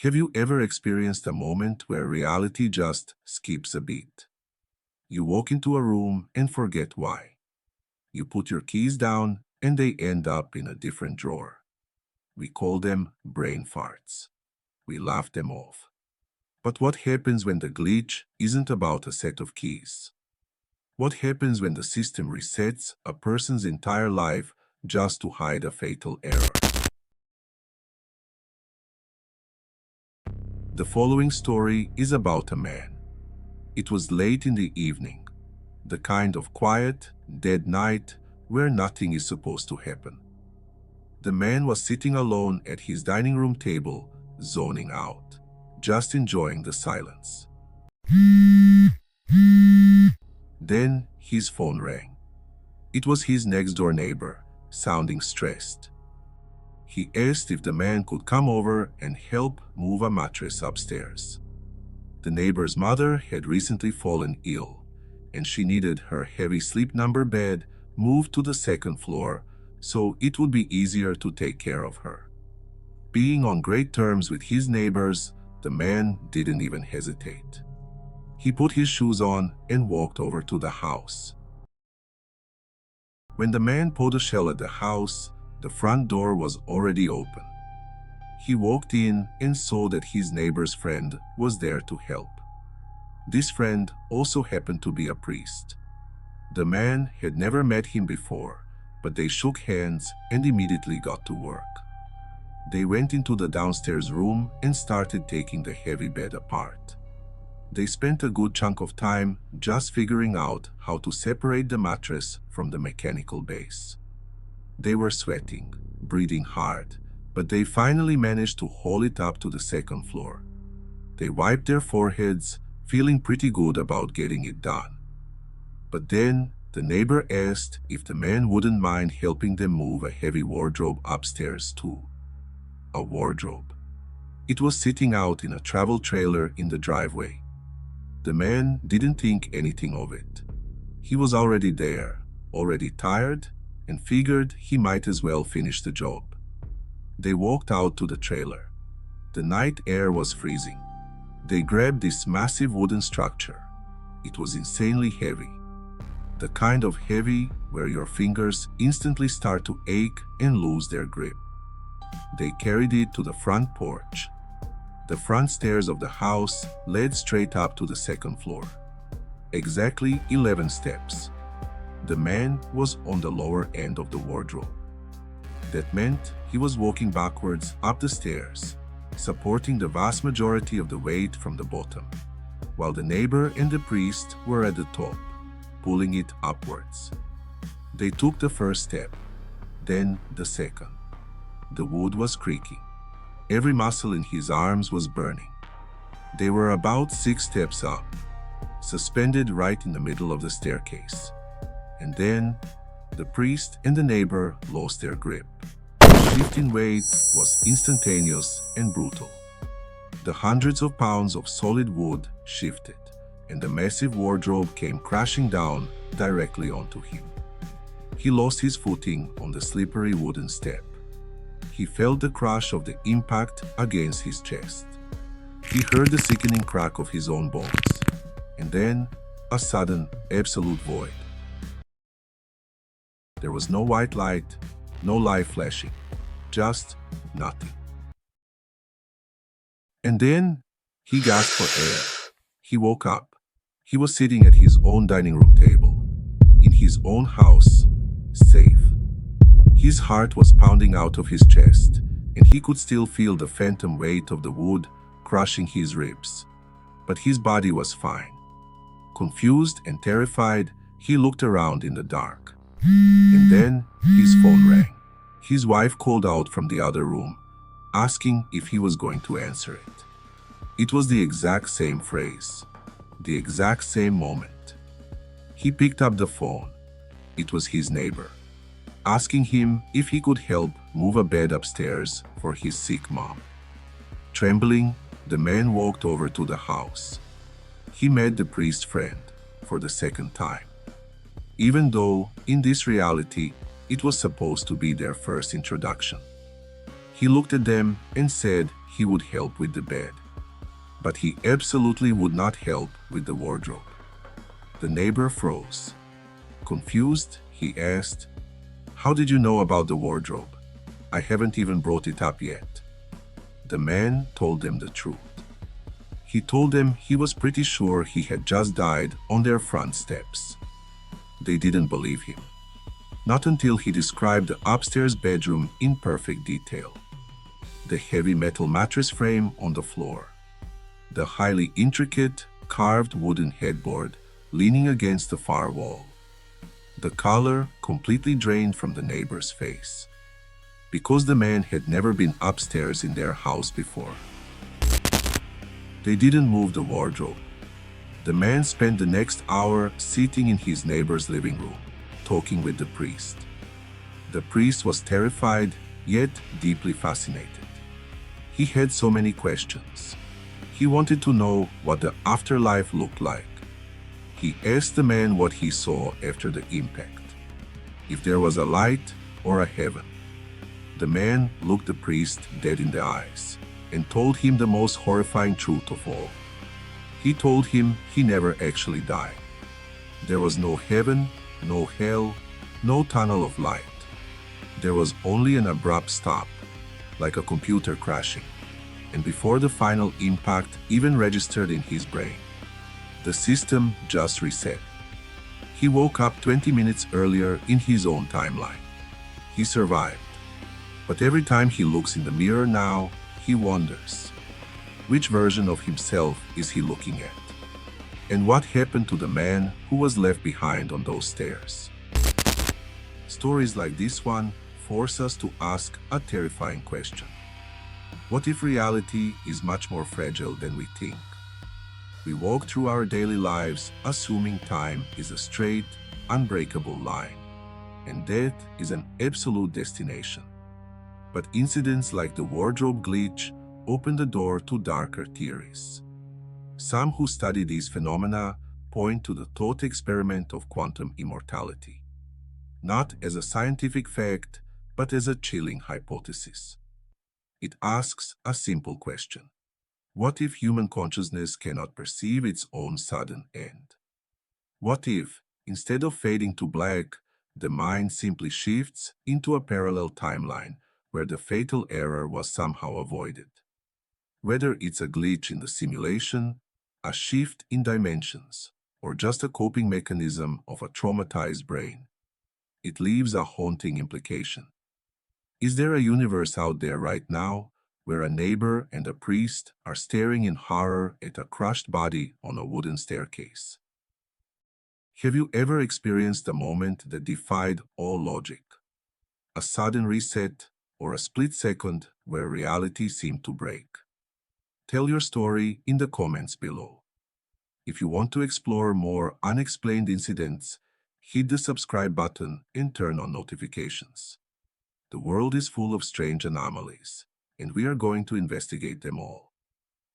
Have you ever experienced a moment where reality just skips a beat? You walk into a room and forget why. You put your keys down and they end up in a different drawer. We call them brain farts. We laugh them off. But what happens when the glitch isn't about a set of keys? What happens when the system resets a person's entire life just to hide a fatal error? The following story is about a man. It was late in the evening, the kind of quiet, dead night where nothing is supposed to happen. The man was sitting alone at his dining room table, zoning out, just enjoying the silence. Then his phone rang. It was his next-door neighbor, sounding stressed. He asked if the man could come over and help move a mattress upstairs. The neighbor's mother had recently fallen ill, and she needed her heavy sleep number bed moved to the second floor so it would be easier to take care of her. Being on great terms with his neighbors, the man didn't even hesitate. He put his shoes on and walked over to the house. When the man pulled a shell at the house, the front door was already open. He walked in and saw that his neighbor's friend was there to help. This friend also happened to be a priest. The man had never met him before, but they shook hands and immediately got to work. They went into the downstairs room and started taking the heavy bed apart. They spent a good chunk of time just figuring out how to separate the mattress from the mechanical base. They were sweating, breathing hard, but they finally managed to haul it up to the second floor. They wiped their foreheads, feeling pretty good about getting it done. But then the neighbor asked if the man wouldn't mind helping them move a heavy wardrobe upstairs too. A wardrobe. It was sitting out in a travel trailer in the driveway. The man didn't think anything of it. He was already there, already tired, and figured he might as well finish the job. They walked out to the trailer. The night air was freezing. They grabbed this massive wooden structure. It was insanely heavy. The kind of heavy where your fingers instantly start to ache and lose their grip. They carried it to the front porch. The front stairs of the house led straight up to the second floor. Exactly 11 steps. The man was on the lower end of the wardrobe. That meant he was walking backwards up the stairs, supporting the vast majority of the weight from the bottom, while the neighbor and the priest were at the top, pulling it upwards. They took the first step, then the second. The wood was creaking. Every muscle in his arms was burning. They were about 6 steps up, suspended right in the middle of the staircase. And then, the priest and the neighbor lost their grip. The shift in weight was instantaneous and brutal. The hundreds of pounds of solid wood shifted, and the massive wardrobe came crashing down directly onto him. He lost his footing on the slippery wooden step. He felt the crush of the impact against his chest. He heard the sickening crack of his own bones, and then a sudden, absolute void. There was no white light, no light flashing, just nothing. And then he gasped for air. He woke up. He was sitting at his own dining room table, in his own house, safe. His heart was pounding out of his chest, and he could still feel the phantom weight of the wood crushing his ribs. But his body was fine. Confused and terrified, he looked around in the dark. And then his phone rang. His wife called out from the other room, asking if he was going to answer it. It was the exact same phrase, the exact same moment. He picked up the phone. It was his neighbor, asking him if he could help move a bed upstairs for his sick mom. Trembling, the man walked over to the house. He met the priest friend for the second time, even though, in this reality, it was supposed to be their first introduction. He looked at them and said he would help with the bed. But he absolutely would not help with the wardrobe. The neighbor froze. Confused, he asked, "How did you know about the wardrobe? I haven't even brought it up yet." The man told them the truth. He told them he was pretty sure he had just died on their front steps. They didn't believe him. Not until he described the upstairs bedroom in perfect detail. The heavy metal mattress frame on the floor. The highly intricate, carved wooden headboard leaning against the far wall. The color completely drained from the neighbor's face. Because the man had never been upstairs in their house before. They didn't move the wardrobe. The man spent the next hour sitting in his neighbor's living room, talking with the priest. The priest was terrified, yet deeply fascinated. He had so many questions. He wanted to know what the afterlife looked like. He asked the man what he saw after the impact, if there was a light or a heaven. The man looked the priest dead in the eyes and told him the most horrifying truth of all. He told him he never actually died. There was no heaven, no hell, no tunnel of light. There was only an abrupt stop, like a computer crashing, and before the final impact even registered in his brain, the system just reset. He woke up 20 minutes earlier in his own timeline. He survived. But every time he looks in the mirror now, he wonders, which version of himself is he looking at? And what happened to the man who was left behind on those stairs? Stories like this one force us to ask a terrifying question. What if reality is much more fragile than we think? We walk through our daily lives assuming time is a straight, unbreakable line, and death is an absolute destination. But incidents like the wardrobe glitch open the door to darker theories. Some who study these phenomena point to the thought experiment of quantum immortality, not as a scientific fact, but as a chilling hypothesis. It asks a simple question. What if human consciousness cannot perceive its own sudden end? What if, instead of fading to black, the mind simply shifts into a parallel timeline where the fatal error was somehow avoided? Whether it's a glitch in the simulation, a shift in dimensions, or just a coping mechanism of a traumatized brain, it leaves a haunting implication. Is there a universe out there right now where a neighbor and a priest are staring in horror at a crushed body on a wooden staircase? Have you ever experienced a moment that defied all logic? A sudden reset or a split second where reality seemed to break? Tell your story in the comments below. If you want to explore more unexplained incidents, hit the subscribe button and turn on notifications. The world is full of strange anomalies, and we are going to investigate them all.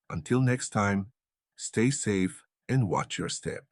Until next time, stay safe and watch your step.